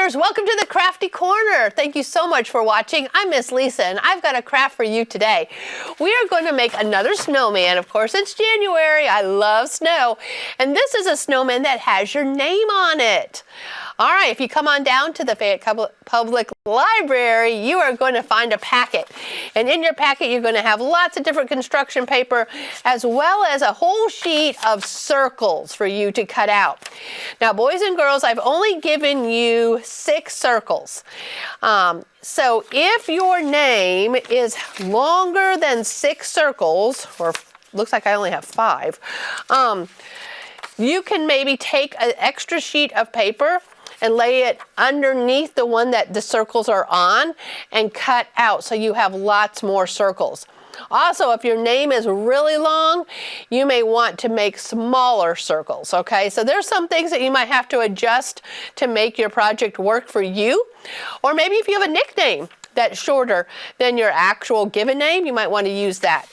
Creators, welcome to the Crafty Corner. Thank you so much for watching. I'm Miss Lisa and I've got a craft for you today. We are going to make another snowman. Of course, it's January. I love snow. And this is a snowman that has your name on it. All right, if you come on down to the Fayette Public Library, you are going to find a packet. And in your packet, you're going to have lots of different construction paper, as well as a whole sheet of circles for you to cut out. Now, boys and girls, I've only given you 6 circles. So if your name is longer than 6 circles, or looks like I only have 5, you can maybe take an extra sheet of paper and lay it underneath the one that the circles are on and cut out so you have lots more circles. Also, if your name is really long, you may want to make smaller circles, okay? So there's some things that you might have to adjust to make your project work for you. Or maybe if you have a nickname that's shorter than your actual given name, you might want to use that.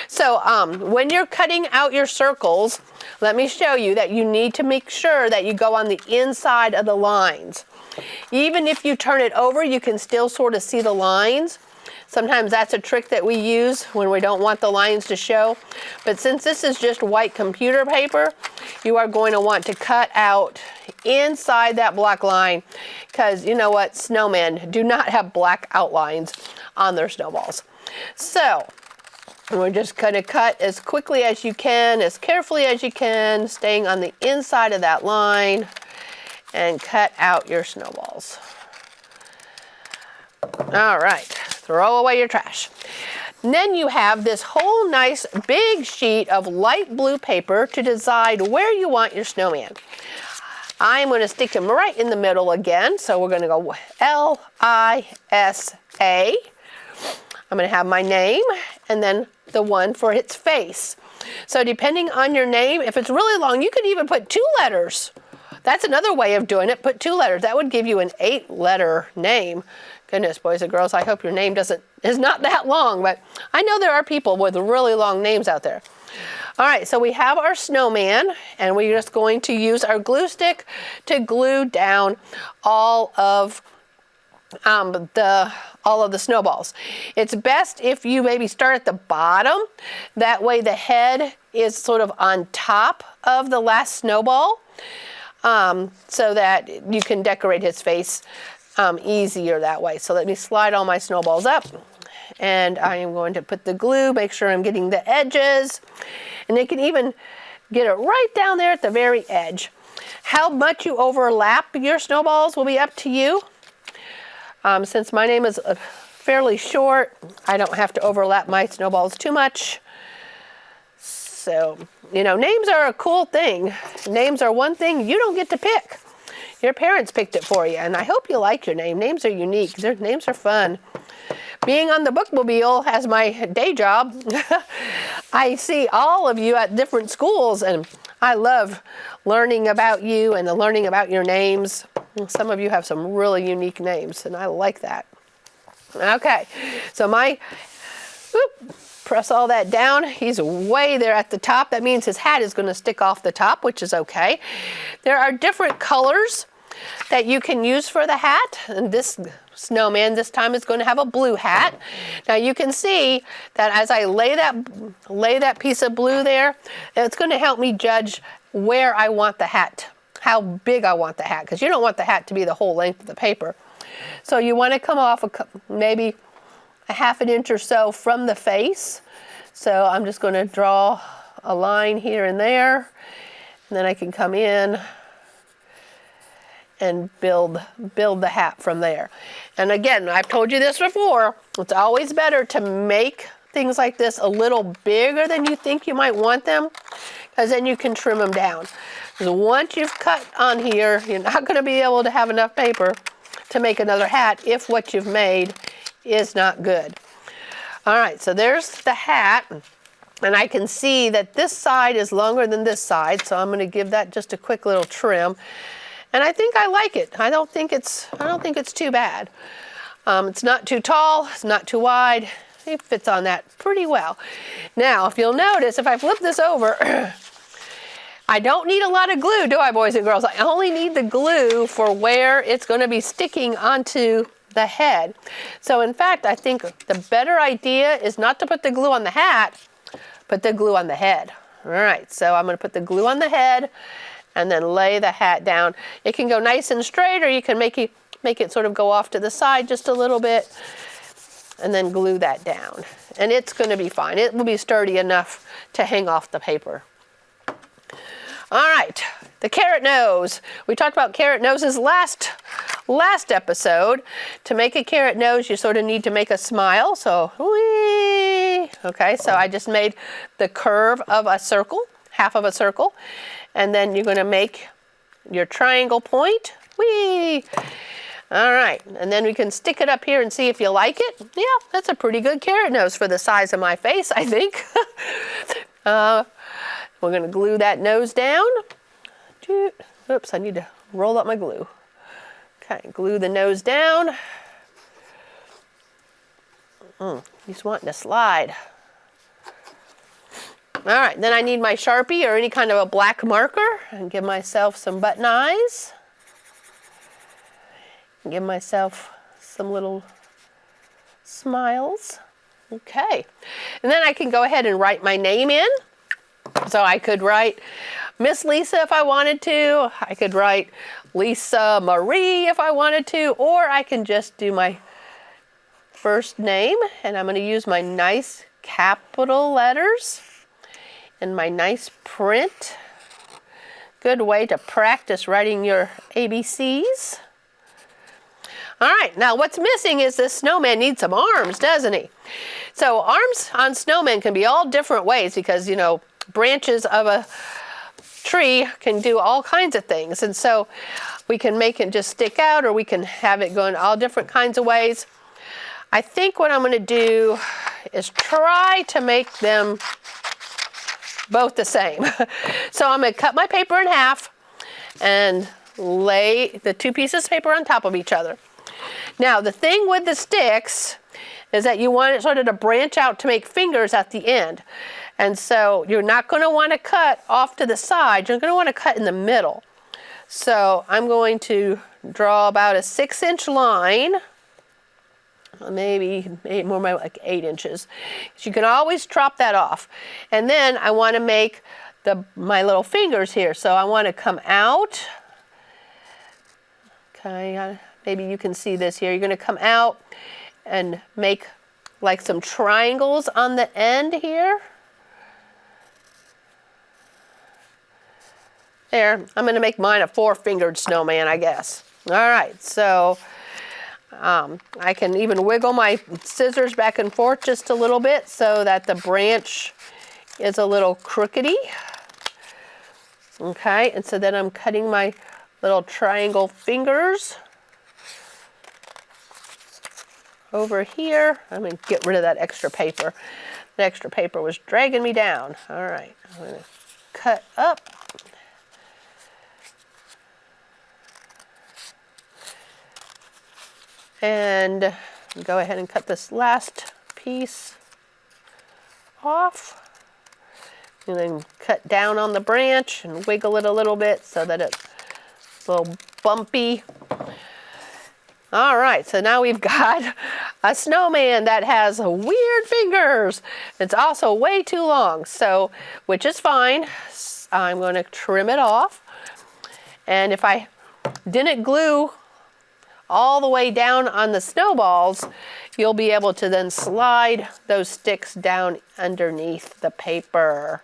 So when you're cutting out your circles, let me show you that you need to make sure that you go on the inside of the lines. Even if you turn it over, you can still sort of see the lines. Sometimes that's a trick that we use when we don't want the lines to show. But since this is just white computer paper, you are going to want to cut out inside that black line, because you know what? Snowmen do not have black outlines on their snowballs. So we're just going to cut as quickly as you can, as carefully as you can, staying on the inside of that line, and cut out your snowballs. All right, throw away your trash. And then you have this whole nice big sheet of light blue paper to decide where you want your snowman. I'm going to stick him right in the middle again, so we're going to go L-I-S-A. I'm going to have my name and then the one for its face. So depending on your name, if it's really long, you could even put 2 letters. That's another way of doing it. Put 2 letters. That would give you an 8-letter name. Goodness, boys and girls, I hope your name is not that long, but I know there are people with really long names out there. All right, so we have our snowman, and we're just going to use our glue stick to glue down all of the snowballs. It's best if you maybe start at the bottom. That way the head is sort of on top of the last snowball, so that you can decorate his face easier that way. So let me slide all my snowballs up, and I am going to put the glue, make sure I'm getting the edges, and you can even get it right down there at the very edge. How much you overlap your snowballs will be up to you. Since my name is fairly short, I don't have to overlap my snowballs too much. So, you know, names are a cool thing. Names are one thing you don't get to pick. Your parents picked it for you, and I hope you like your name. Names are unique. Their names are fun. Being on the bookmobile as my day job, I see all of you at different schools, and I love learning about you and learning about your names. Some of you have some really unique names, and I like that. Okay, so press all that down. He's way there at the top. That means his hat is going to stick off the top, which is okay. There are different colors that you can use for the hat, and this snowman this time is going to have a blue hat. Now you can see that as I lay that piece of blue there, it's going to help me judge where I want the hat, how big I want the hat, because you don't want the hat to be the whole length of the paper. So you want to come off maybe a 1/2 inch or so from the face. So I'm just going to draw a line here and there, and then I can come in and build the hat from there. And again, I've told you this before, it's always better to make things like this a little bigger than you think you might want them, because then you can trim them down. Because once you've cut on here, you're not going to be able to have enough paper to make another hat if what you've made is not good. All right, so there's the hat, and I can see that this side is longer than this side, so I'm going to give that just a quick little trim. And I think I like it. I don't think it's too bad. It's not too tall, it's not too wide. It fits on that pretty well. Now, if you'll notice, if I flip this over, I don't need a lot of glue, do I, boys and girls? I only need the glue for where it's going to be sticking onto the head. So in fact, I think the better idea is not to put the glue on the hat, put the glue on the head. All right, so I'm going to put the glue on the head and then lay the hat down. It can go nice and straight, or you can make it sort of go off to the side just a little bit and then glue that down. And it's going to be fine. It will be sturdy enough to hang off the paper. All right, the carrot nose. We talked about carrot noses last episode. To make a carrot nose, you sort of need to make a smile. So, whee! Okay, so I just made the curve of a circle, half of a circle, and then you're going to make your triangle point. Whee! All right, and then we can stick it up here and see if you like it. Yeah, that's a pretty good carrot nose for the size of my face, I think. We're going to glue that nose down. Oops, I need to roll up my glue. Okay, glue the nose down. He's wanting to slide. All right, then I need my Sharpie or any kind of a black marker and give myself some button eyes. Give myself some little smiles. Okay, and then I can go ahead and write my name in. So I could write Miss Lisa if I wanted to. I could write Lisa Marie if I wanted to, or I can just do my first name, and I'm going to use my nice capital letters and my nice print. Good way to practice writing your ABCs. All right, now what's missing is this snowman needs some arms, doesn't he? So arms on snowmen can be all different ways because, you know, branches of a tree can do all kinds of things. And so we can make it just stick out, or we can have it go in all different kinds of ways. I think what I'm going to do is try to make them both the same. So I'm going to cut my paper in half and lay the two pieces of paper on top of each other. Now the thing with the sticks is that you want it sort of to branch out to make fingers at the end. And so you're not going to want to cut off to the side. You're going to want to cut in the middle. So I'm going to draw about a 6-inch line, maybe more like 8 inches. So you can always chop that off. And then I want to make my little fingers here. So I want to come out. Okay, maybe you can see this here. You're going to come out and make like some triangles on the end here. There, I'm going to make mine a 4-fingered snowman, I guess. All right, so I can even wiggle my scissors back and forth just a little bit so that the branch is a little crookedy. Okay, and so then I'm cutting my little triangle fingers over here. I'm going to get rid of that extra paper. The extra paper was dragging me down. All right, I'm going to cut up. And go ahead and cut this last piece off. And then cut down on the branch and wiggle it a little bit so that it's a little bumpy. All right, so now we've got a snowman that has weird fingers. It's also way too long, so which is fine. I'm going to trim it off. And if I didn't glue all the way down on the snowballs, you'll be able to then slide those sticks down underneath the paper.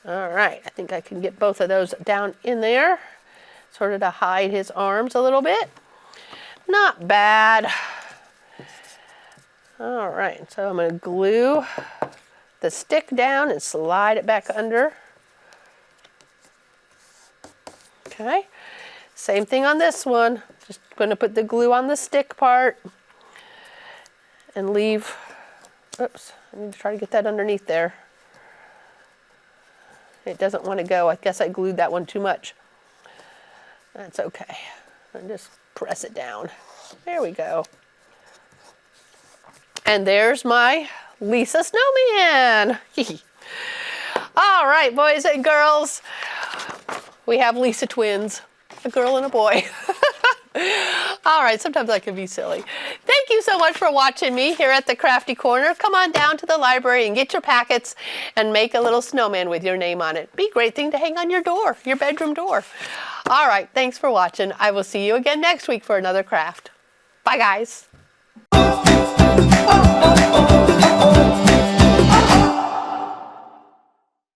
All right, I think I can get both of those down in there, sort of to hide his arms a little bit. Not bad. All right, so I'm going to glue the stick down and slide it back under. Okay, same thing on this one. Just going to put the glue on the stick part and leave, oops, I need to try to get that underneath there. It doesn't want to go. I guess I glued that one too much. That's okay. And just press it down. There we go. And there's my Lisa Snowman. All right, boys and girls. We have Lisa twins, a girl and a boy. All right, sometimes I can be silly. Thank you so much for watching me here at the Crafty Corner. Come on down to the library and get your packets and make a little snowman with your name on it. Be a great thing to hang on your door, your bedroom door. All right, thanks for watching. I will see you again next week for another craft. Bye, guys.